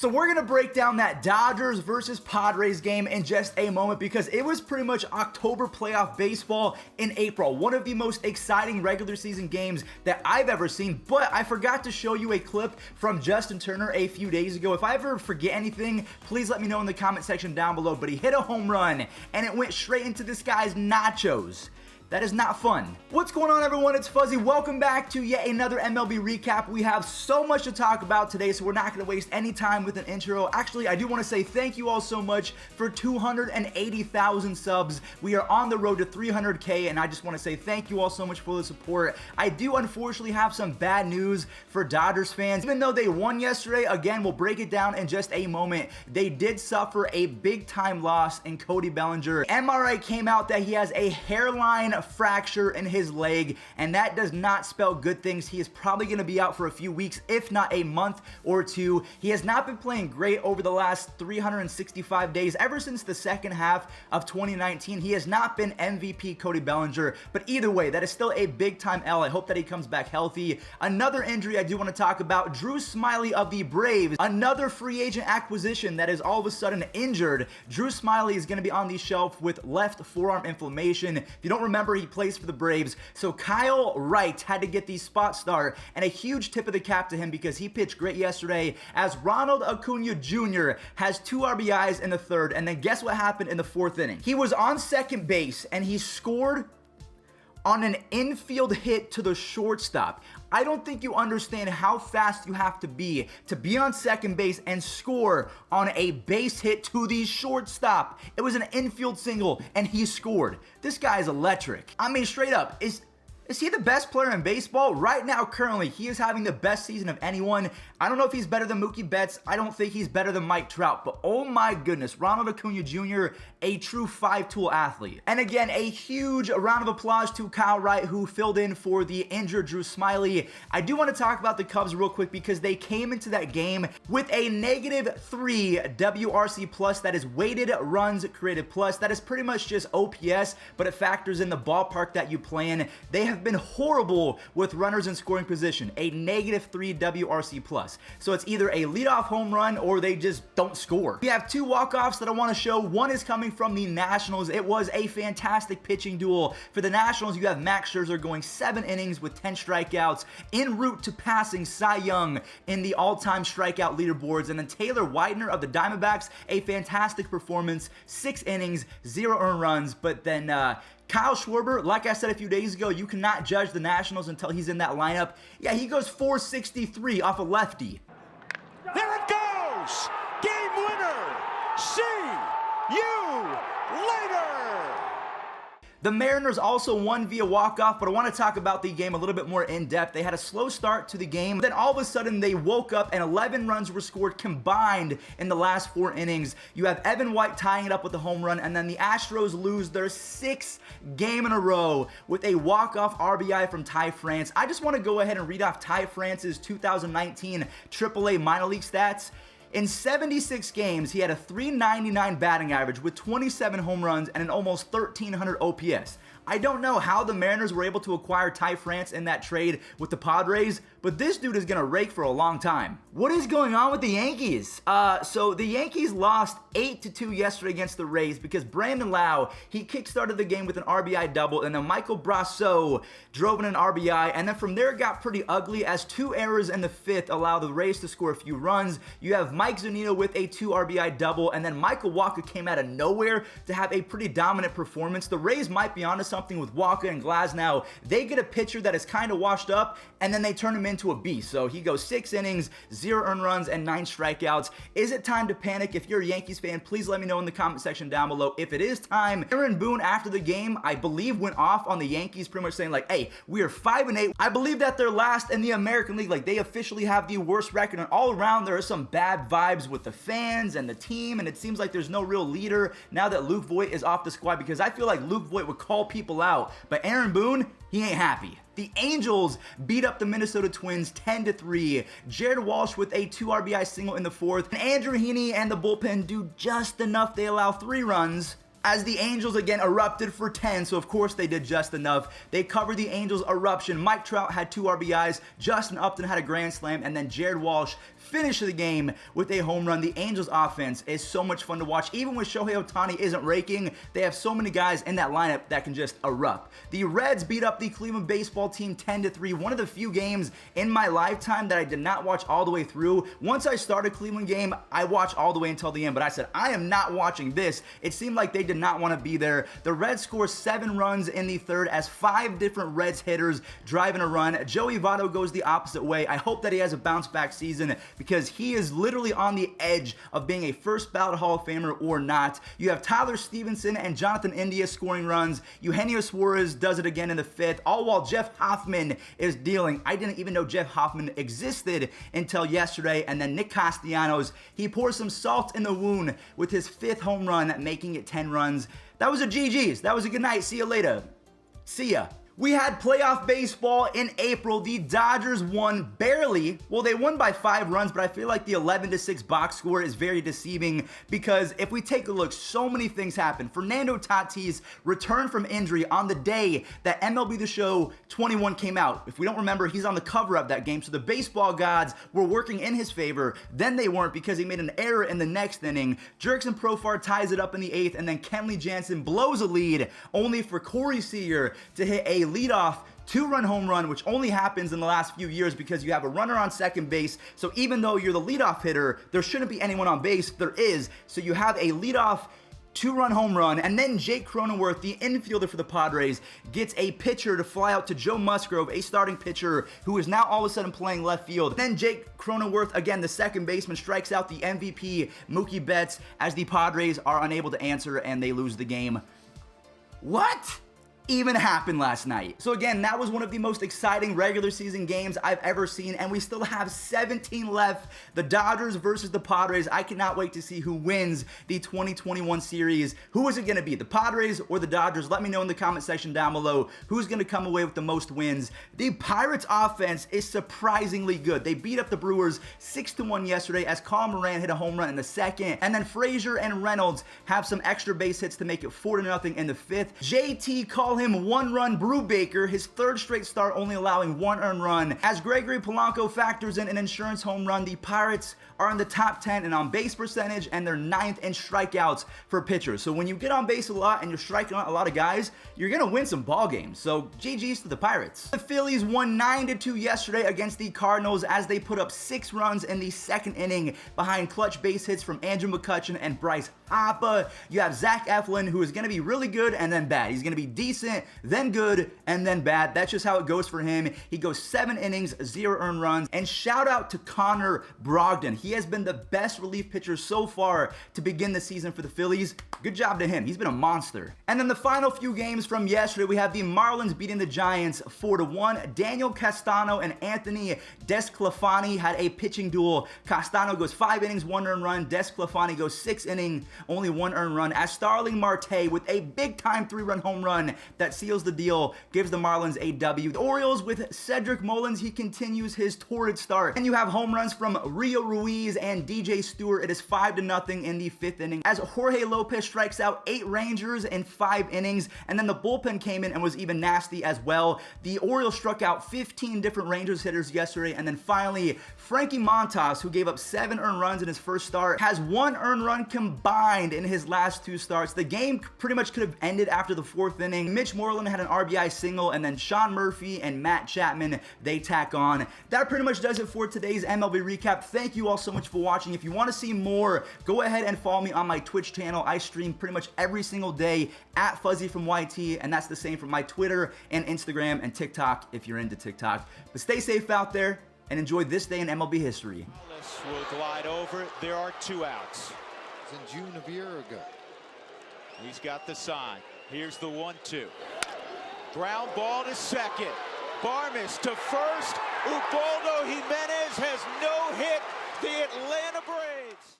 So we're going to break down that Dodgers versus Padres game in just a moment because it was pretty much October playoff baseball in April. One of the most exciting regular season games that I've ever seen, but I forgot to show you a clip from Justin Turner a few days ago. If I ever forget anything, please let me know in the comment section down below, but he hit a home run and it went straight into this guy's nachos. That is not fun. What's going on, everyone? It's Fuzzy. Welcome back to yet another MLB recap. We have so much to talk about today, so we're not going to waste any time with an intro. Actually, I do want to say thank you all so much for 280,000 subs. We are on the road to 300K, and I just want to say thank you all so much for the support. I do unfortunately have some bad news for Dodgers fans. Even though they won yesterday, again, we'll break it down in just a moment. They did suffer a big-time loss in Cody Bellinger. MRI came out that he has a hairline fracture in his leg, and that does not spell good things. He is probably going to be out for a few weeks, if not a month or two. He has not been playing great over the last 365 days. Ever since the second half of 2019, he has not been MVP Cody Bellinger, but either way, that is still a big-time L. I hope that he comes back healthy. Another injury I do want to talk about, Drew Smiley of the Braves, another free agent acquisition that is all of a sudden injured. Drew Smiley is going to be on the shelf with left forearm inflammation. If you don't remember, he plays for the Braves, so Kyle Wright had to get the spot start, and a huge tip of the cap to him because he pitched great yesterday as Ronald Acuna Jr. has 2 RBIs in the third, and then guess what happened in the 4th inning? He was on second base, and he scored on an infield hit to the shortstop. I don't think you understand how fast you have to be on second base and score on a base hit to the shortstop. It was an infield single, and he scored. This guy is electric. I mean, straight up, is he the best player in baseball? Right now, currently, he is having the best season of anyone. I don't know if he's better than Mookie Betts. I don't think he's better than Mike Trout. But oh my goodness, Ronald Acuna Jr., a true 5-tool athlete. And again, a huge round of applause to Kyle Wright, who filled in for the injured Drew Smiley. I do want to talk about the Cubs real quick because they came into that game with a -3 WRC plus. That is weighted runs created plus. That is pretty much just OPS, but it factors in the ballpark that you play in. They have been horrible with runners in scoring position, a -3 WRC plus. So it's either a leadoff home run or they just don't score. We have 2 walk-offs that I want to show. One is coming from the Nationals. It was a fantastic pitching duel. For the Nationals, you have Max Scherzer going 7 innings with 10 strikeouts, en route to passing Cy Young in the all-time strikeout leaderboards. And then Taylor Widener of the Diamondbacks, a fantastic performance, 6 innings, 0 earned runs, but then Kyle Schwarber, like I said a few days ago, you cannot judge the Nationals until he's in that lineup. Yeah, he goes 463 off a lefty. There it goes! Game winner! See you later! The Mariners also won via walk-off, but I want to talk about the game a little bit more in depth. They had a slow start to the game, then all of a sudden they woke up and 11 runs were scored combined in the last 4 innings. You have Evan White tying it up with a home run, and then the Astros lose their 6th game in a row with a walk-off RBI from Ty France. I just want to go ahead and read off Ty France's 2019 AAA minor league stats. In 76 games, he had a .399 batting average with 27 home runs and an almost 1,300 OPS. I don't know how the Mariners were able to acquire Ty France in that trade with the Padres, but this dude is going to rake for a long time. What is going on with the Yankees? So the Yankees lost 8-2 yesterday against the Rays because Brandon Lau, he kickstarted the game with an RBI double, and then Michael Brasso drove in an RBI, and then from there it got pretty ugly as 2 errors in the 5th allowed the Rays to score a few runs. You have Mike Zunino with a 2 RBI double, and then Michael Wacha came out of nowhere to have a pretty dominant performance. The Rays might be onto something with Wacha and Glasnow. They get a pitcher that is kind of washed up, and then they turn him into a beast. So he goes 6 innings, 0 earned runs, and 9 strikeouts. Is it time to panic? If you're a Yankees fan, please let me know in the comment section down below if it is time. Aaron Boone, after the game, I believe went off on the Yankees, pretty much saying like, hey, we are 5-8. I believe that they're last in the American League. Like, they officially have the worst record, and all around there are some bad vibes with the fans and the team, and it seems like there's no real leader now that Luke Voit is off the squad, because I feel like Luke Voit would call people out, but Aaron Boone, he ain't happy. The Angels beat up the Minnesota Twins 10-3. Jared Walsh with a 2 RBI single in the 4th. And Andrew Heaney and the bullpen do just enough. They allow 3 runs. as the Angels again erupted for 10, so of course they did just enough. They covered the Angels' eruption. Mike Trout had 2 RBIs, Justin Upton had a grand slam, and then Jared Walsh finish the game with a home run. The Angels offense is so much fun to watch. Even when Shohei Ohtani isn't raking, they have so many guys in that lineup that can just erupt. The Reds beat up the Cleveland baseball team 10-3. One of the few games in my lifetime that I did not watch all the way through. Once I started a Cleveland game, I watched all the way until the end, but I said, I am not watching this. It seemed like they did not want to be there. The Reds score 7 runs in the third as 5 different Reds hitters driving a run. Joey Votto goes the opposite way. I hope that he has a bounce back season because he is literally on the edge of being a first ballot Hall of Famer or not. You have Tyler Stevenson and Jonathan India scoring runs. Eugenio Suarez does it again in the 5th, all while Jeff Hoffman is dealing. I didn't even know Jeff Hoffman existed until yesterday. And then Nick Castellanos, he pours some salt in the wound with his 5th home run, making it 10 runs. That was a GG's. That was a good night. See you later. See ya. We had playoff baseball in April. The Dodgers won barely. Well, they won by 5 runs, but I feel like the 11-6 box score is very deceiving because if we take a look, so many things happened. Fernando Tatis returned from injury on the day that MLB The Show 21 came out. If we don't remember, he's on the cover of that game, so the baseball gods were working in his favor. Then they weren't because he made an error in the next inning. Jurickson Profar ties it up in the 8th, and then Kenley Jansen blows a lead, only for Corey Seager to hit a leadoff 2-run home run, which only happens in the last few years because you have a runner on second base. So even though you're the leadoff hitter, there shouldn't be anyone on base. There is. So you have a leadoff 2-run home run, and then Jake Cronenworth, the infielder for the Padres, gets a pitcher to fly out to Joe Musgrove, a starting pitcher who is now all of a sudden playing left field. Then Jake Cronenworth, again the second baseman, strikes out the MVP Mookie Betts as the Padres are unable to answer and they lose the game. What even happened last night? So again, that was one of the most exciting regular season games I've ever seen, and we still have 17 left. The Dodgers versus the Padres. I cannot wait to see who wins the 2021 series. Who is it going to be, the Padres or the Dodgers? Let me know in the comment section down below who's going to come away with the most wins. The Pirates offense is surprisingly good. They beat up the Brewers 6-1 yesterday as Colin Moran hit a home run in the 2nd, and then Frazier and Reynolds have some extra base hits to make it 4-0 in the 5th. JT call him 1-run Brubaker, his 3rd straight start only allowing 1 earned run. As Gregory Polanco factors in an insurance home run, the Pirates are in the top 10 in on base percentage, and they're 9th in strikeouts for pitchers. So when you get on base a lot and you're striking out a lot of guys, you're gonna win some ball games. So GG's to the Pirates. The Phillies won 9-2 yesterday against the Cardinals as they put up 6 runs in the 2nd inning behind clutch base hits from Andrew McCutchen and Bryce Harper. You have Zach Eflin, who is gonna be really good and then bad. He's gonna be decent, then good, and then bad. That's just how it goes for him. He goes 7 innings, 0 earned runs. And shout out to Connor Brogdon. He has been the best relief pitcher so far to begin the season for the Phillies. Good job to him. He's been a monster. And then the final few games from yesterday, we have the Marlins beating the Giants 4-1. Daniel Castano and Anthony Desclafani had a pitching duel. Castano goes 5 innings, 1 earned run. Desclafani goes 6 innings, only 1 earned run. As Starling Marte with a big-time 3-run home run that seals the deal, gives the Marlins a W. The Orioles with Cedric Mullins, he continues his torrid start. And you have home runs from Rio Ruiz and DJ Stewart. It is 5-0 in the 5th inning as Jorge Lopez strikes out 8 Rangers in 5 innings, and then the bullpen came in and was even nasty as well. The Orioles struck out 15 different Rangers hitters yesterday, and then finally Frankie Montas, who gave up 7 earned runs in his first start, has 1 earned run combined in his last 2 starts. The game pretty much could have ended after the 4th inning. Mitch Moreland had an RBI single, and then Sean Murphy and Matt Chapman, they tack on. That pretty much does it for today's MLB recap. Thank you all so much for watching. If you want to see more, go ahead and follow me on my Twitch channel. I stream pretty much every single day at Fuzzy from YT, and that's the same for my Twitter and Instagram and TikTok if you're into TikTok. But stay safe out there and enjoy this day in MLB history. This will glide over. There are 2 outs. It's in June of a year ago. He's got the sign. Here's the 1-2. Ground ball to second. Barmes to first. Ubaldo Jimenez has no hit. The Atlanta Braves.